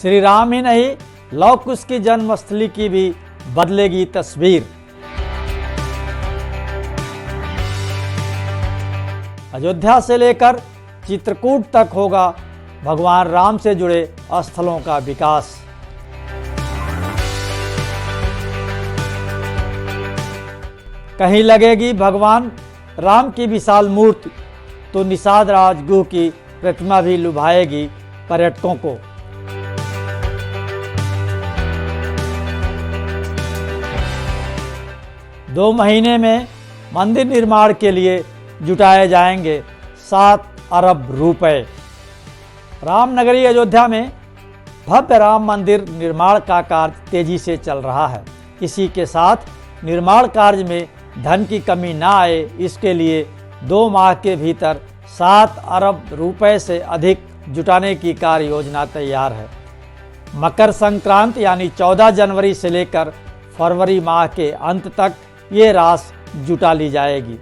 श्री राम ही नहीं, लव कुश की जन्मस्थली की भी बदलेगी तस्वीर। अयोध्या से लेकर चित्रकूट तक होगा भगवान राम से जुड़े स्थलों का विकास। कहीं लगेगी भगवान राम की विशाल मूर्ति, तो निषाद राजगुह की प्रतिमा भी लुभाएगी पर्यटकों को। दो महीने में मंदिर निर्माण के लिए जुटाए जाएंगे 7 अरब रुपए। रामनगरी अयोध्या में भव्य राम मंदिर निर्माण का कार्य तेजी से चल रहा है। इसी के साथ निर्माण कार्य में धन की कमी ना आए, इसके लिए 2 माह के भीतर 7 अरब रुपए से अधिक जुटाने की कार्य योजना तैयार है। मकर संक्रांति यानी 14 जनवरी से लेकर फरवरी माह के अंत तक ये राशि जुटा ली जाएगी।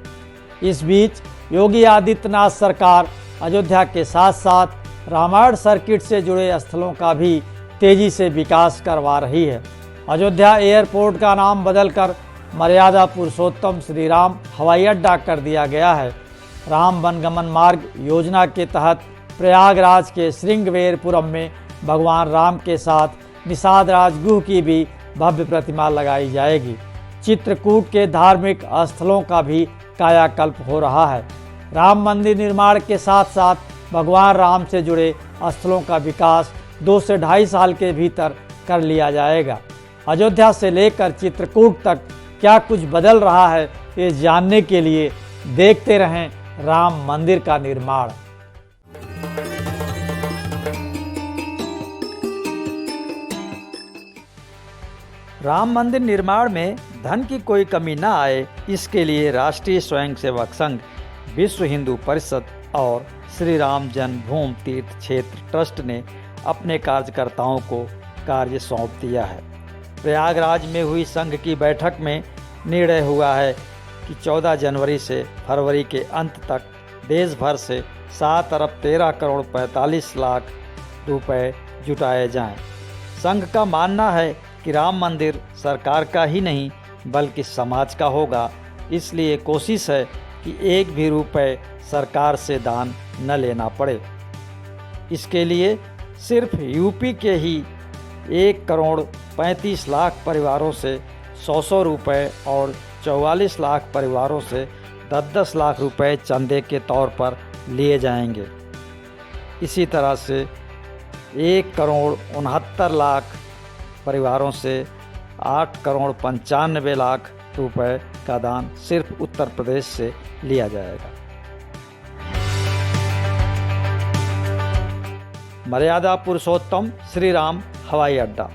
इस बीच योगी आदित्यनाथ सरकार अयोध्या के साथ साथ रामायण सर्किट से जुड़े स्थलों का भी तेजी से विकास करवा रही है। अयोध्या एयरपोर्ट का नाम बदलकर मर्यादा पुरुषोत्तम श्री राम हवाई अड्डा कर दिया गया है। राम वनगमन मार्ग योजना के तहत प्रयागराज के श्रृंगवेरपुरम में भगवान राम के साथ निषाद राजगुह की भी भव्य प्रतिमा लगाई जाएगी। चित्रकूट के धार्मिक स्थलों का भी कायाकल्प हो रहा है। राम मंदिर निर्माण के साथ साथ भगवान राम से जुड़े स्थलों का विकास 2 से 2.5 साल के भीतर कर लिया जाएगा। अयोध्या से लेकर चित्रकूट तक क्या कुछ बदल रहा है, ये जानने के लिए देखते रहें राम मंदिर का निर्माण। राम मंदिर निर्माण में धन की कोई कमी न आए, इसके लिए राष्ट्रीय स्वयंसेवक संघ, विश्व हिंदू परिषद और श्री राम जन्मभूमि तीर्थ क्षेत्र ट्रस्ट ने अपने कार्यकर्ताओं को कार्य सौंप दिया है। प्रयागराज में हुई संघ की बैठक में निर्णय हुआ है कि 14 जनवरी से फरवरी के अंत तक देश भर से 7 अरब 13 करोड़ 45 लाख रुपए जुटाए जाएं। संघ का मानना है कि राम मंदिर सरकार का ही नहीं बल्कि समाज का होगा, इसलिए कोशिश है कि एक भी रुपए सरकार से दान न लेना पड़े। इसके लिए सिर्फ यूपी के ही 1 करोड़ 35 लाख परिवारों से 100 रुपये और 44 लाख परिवारों से 10 लाख रुपए चंदे के तौर पर लिए जाएंगे। इसी तरह से 1 करोड़ 69 लाख परिवारों से 8 करोड़ 95 लाख रुपए का दान सिर्फ उत्तर प्रदेश से लिया जाएगा। मर्यादा पुरुषोत्तम श्री राम हवाई अड्डा।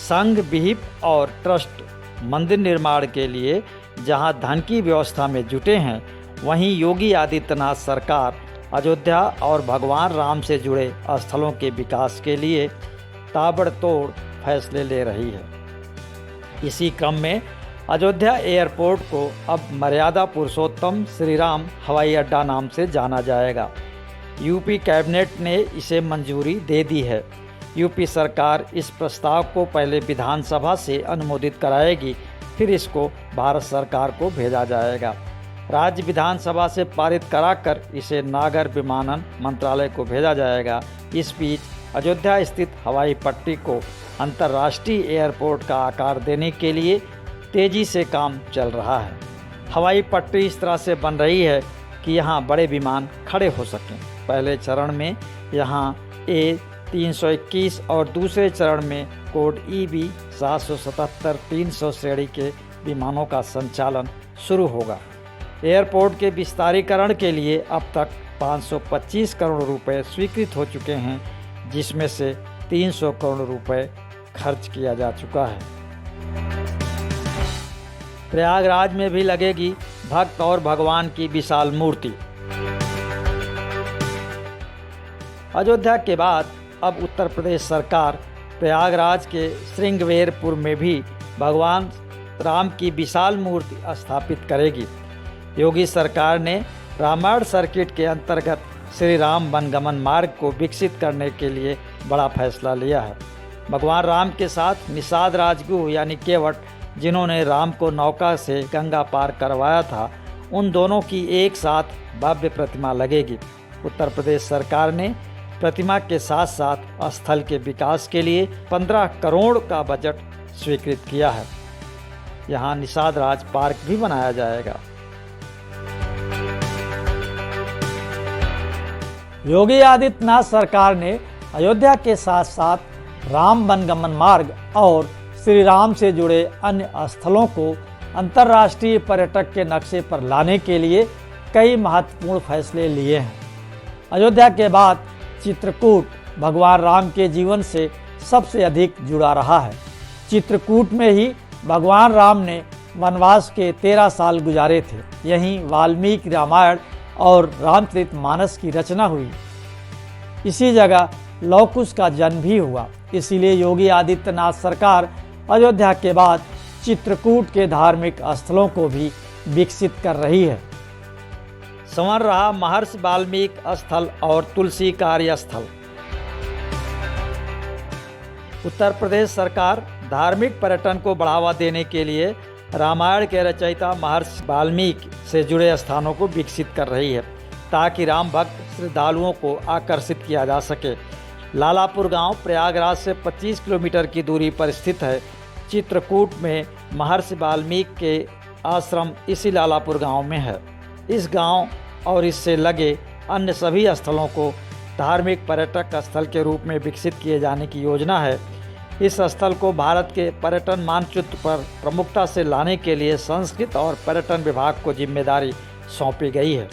संघ, विहिप और ट्रस्ट मंदिर निर्माण के लिए जहां धन की व्यवस्था में जुटे हैं, वहीं योगी आदित्यनाथ सरकार अयोध्या और भगवान राम से जुड़े स्थलों के विकास के लिए ताबड़तोड़ फैसले ले रही है। इसी क्रम में अयोध्या एयरपोर्ट को अब मर्यादा पुरुषोत्तम श्री राम हवाई अड्डा नाम से जाना जाएगा। यूपी कैबिनेट ने इसे मंजूरी दे दी है। यूपी सरकार इस प्रस्ताव को पहले विधानसभा से अनुमोदित कराएगी, फिर इसको भारत सरकार को भेजा जाएगा। राज्य विधानसभा से पारित कराकर इसे नागर विमानन मंत्रालय को भेजा जाएगा। इस बीच अयोध्या स्थित हवाई पट्टी को अंतर्राष्ट्रीय एयरपोर्ट का आकार देने के लिए तेजी से काम चल रहा है। हवाई पट्टी इस तरह से बन रही है कि यहाँ बड़े विमान खड़े हो सकें। पहले चरण में यहाँ A321 और दूसरे चरण में कोड EB 777-300 श्रेणी के विमानों का संचालन शुरू होगा। एयरपोर्ट के विस्तारीकरण के लिए अब तक 525 करोड़ रुपए स्वीकृत हो चुके हैं, जिसमें से 300 करोड़ रुपए खर्च किया जा चुका है। प्रयागराज में भी लगेगी भक्त और भगवान की विशाल मूर्ति। अयोध्या के बाद अब उत्तर प्रदेश सरकार प्रयागराज के श्रृंगवेरपुर में भी भगवान राम की विशाल मूर्ति स्थापित करेगी। योगी सरकार ने रामायण सर्किट के अंतर्गत श्री राम वनगमन मार्ग को विकसित करने के लिए बड़ा फैसला लिया है। भगवान राम के साथ निषाद राजगुह यानी केवट, जिन्होंने राम को नौका से गंगा पार करवाया था, उन दोनों की एक साथ भव्य प्रतिमा लगेगी। उत्तर प्रदेश सरकार ने प्रतिमा के साथ साथ स्थल के विकास के लिए 15 करोड़ का बजट स्वीकृत किया है। यहाँ निषाद राज पार्क भी बनाया जाएगा। योगी आदित्यनाथ सरकार ने अयोध्या के साथ साथ राम वनगमन मार्ग और श्री राम से जुड़े अन्य स्थलों को अंतर्राष्ट्रीय पर्यटक के नक्शे पर लाने के लिए कई महत्वपूर्ण फैसले लिए हैं। अयोध्या के बाद चित्रकूट भगवान राम के जीवन से सबसे अधिक जुड़ा रहा है। चित्रकूट में ही भगवान राम ने वनवास के 13 साल गुजारे थे। यहीं वाल्मीकि रामायण और रामचरितमानस की रचना हुई। इसी जगह लव कुश का जन्म भी हुआ। इसीलिए योगी आदित्यनाथ सरकार अयोध्या के बाद चित्रकूट के धार्मिक स्थलों को भी विकसित कर रही है। संवर रहा महर्षि वाल्मीकि स्थल और तुलसी कार्यस्थल। उत्तर प्रदेश सरकार धार्मिक पर्यटन को बढ़ावा देने के लिए रामायण के रचयिता महर्षि वाल्मीकि से जुड़े स्थानों को विकसित कर रही है, ताकि राम भक्त श्रद्धालुओं को आकर्षित किया जा सके। लालापुर गांव प्रयागराज से 25 किलोमीटर की दूरी पर स्थित है। चित्रकूट में महर्षि वाल्मीकि के आश्रम इसी लालापुर गांव में है। इस गांव और इससे लगे अन्य सभी स्थलों को धार्मिक पर्यटक स्थल के रूप में विकसित किए जाने की योजना है। इस स्थल को भारत के पर्यटन मानचित्र पर प्रमुखता से लाने के लिए संस्कृति और पर्यटन विभाग को जिम्मेदारी सौंपी गई है।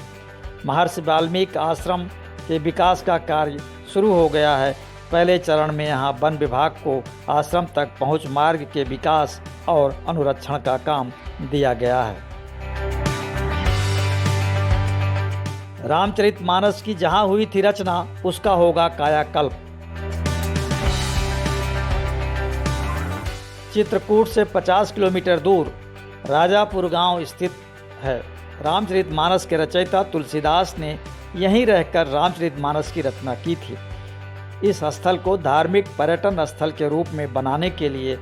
महर्षि वाल्मीकि आश्रम के विकास का कार्य शुरू हो गया है। पहले चरण में यहाँ वन विभाग को आश्रम तक पहुँच मार्ग के विकास और अनुरक्षण का काम दिया गया है। रामचरितमानस की जहाँ हुई थी रचना, उसका होगा कायाकल्प। चित्रकूट से 50 किलोमीटर दूर राजापुर गांव स्थित है। रामचरितमानस के रचयिता तुलसीदास ने यहीं रहकर रामचरितमानस की रचना की थी। इस स्थल को धार्मिक पर्यटन स्थल के रूप में बनाने के लिए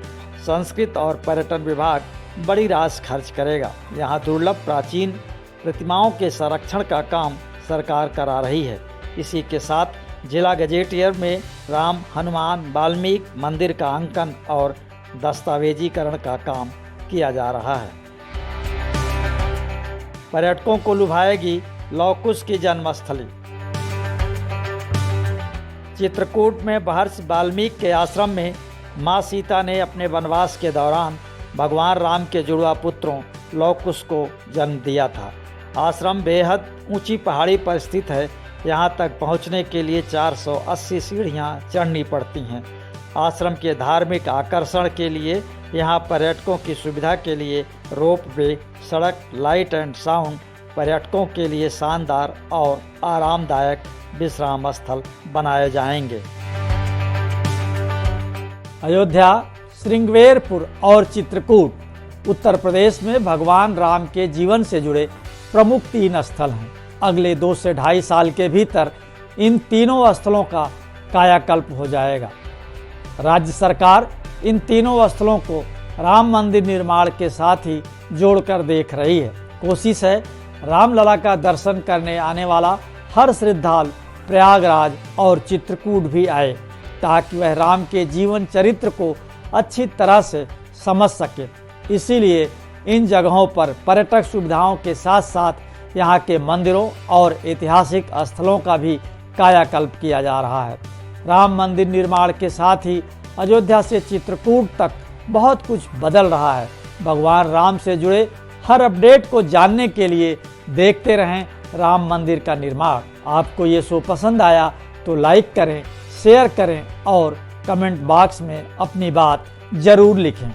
संस्कृति और पर्यटन विभाग बड़ी राशि खर्च करेगा। यहाँ दुर्लभ प्राचीन प्रतिमाओं के संरक्षण का काम सरकार करा रही है। इसी के साथ जिला गजेटियर में राम, हनुमान, वाल्मीकि मंदिर का अंकन और दस्तावेजीकरण का काम किया जा रहा है। पर्यटकों को लुभाएगी लव कुश की जन्मस्थली। चित्रकूट में महर्षि वाल्मीकि के आश्रम में मां सीता ने अपने वनवास के दौरान भगवान राम के जुड़वा पुत्रों लव कुश को जन्म दिया था। आश्रम बेहद ऊंची पहाड़ी पर स्थित है। यहाँ तक पहुँचने के लिए 480 सीढ़ियाँ चढ़नी पड़ती हैं। आश्रम के धार्मिक आकर्षण के लिए यहाँ पर्यटकों की सुविधा के लिए रोप वे, सड़क, लाइट एंड साउंड, पर्यटकों के लिए शानदार और आरामदायक विश्राम स्थल बनाए जाएंगे। अयोध्या, श्रृंगवेरपुर और चित्रकूट उत्तर प्रदेश में भगवान राम के जीवन से जुड़े प्रमुख 3 स्थल हैं। अगले 2 से 2.5 साल के भीतर इन तीनों स्थलों का कायाकल्प हो जाएगा। राज्य सरकार इन तीनों स्थलों को राम मंदिर निर्माण के साथ ही जोड़कर देख रही है। कोशिश है रामलला का दर्शन करने आने वाला हर श्रद्धालु प्रयागराज और चित्रकूट भी आए, ताकि वह राम के जीवन चरित्र को अच्छी तरह से समझ सके। इसीलिए इन जगहों पर पर्यटक सुविधाओं के साथ साथ यहाँ के मंदिरों और ऐतिहासिक स्थलों का भी कायाकल्प किया जा रहा है। राम मंदिर निर्माण के साथ ही अयोध्या से चित्रकूट तक बहुत कुछ बदल रहा है। भगवान राम से जुड़े हर अपडेट को जानने के लिए देखते रहें राम मंदिर का निर्माण। आपको ये शो पसंद आया तो लाइक करें, शेयर करें और कमेंट बॉक्स में अपनी बात जरूर लिखें।